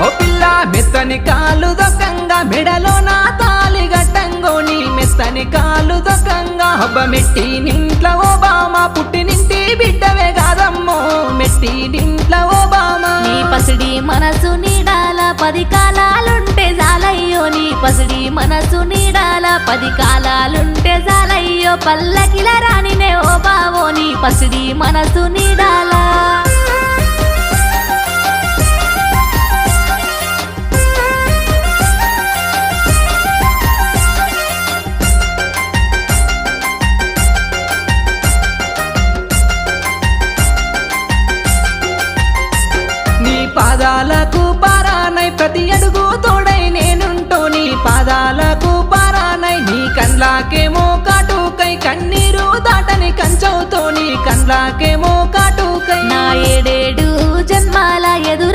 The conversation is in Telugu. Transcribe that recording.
ఓ పిల్ల మెత్తని కాలు దొక్కంగా మెడలో నా తాలి గట్టంగో నీ మెత్తని కాలు దొక్కంగా హబ్బ మెట్టి నింట్ల ఓ బామ పుట్టినింటి బిడ్డవే కాదమ్మో మెట్టి నింట్ల ఓ బామ నీ పసిడి మనసు నీడాల 10 కాలాలుంటే జాలయ్యో నీ పసిడి మనసు నీడాల 10 కాలాలుంటే జాలయ్యో పల్లకిల రానినే ఓ బావో నీ పసిడి మనసు నీడాల పాదాలకు పారానై ప్రతి అడుగు తోడై నేనుంటూ నీ పాదాలకు పారానై నీ కండ్లాకేమో కాటుకై కన్నీరు దాటని కంచవుతో నీ కండ్లాకేమో కాటుకై నా 7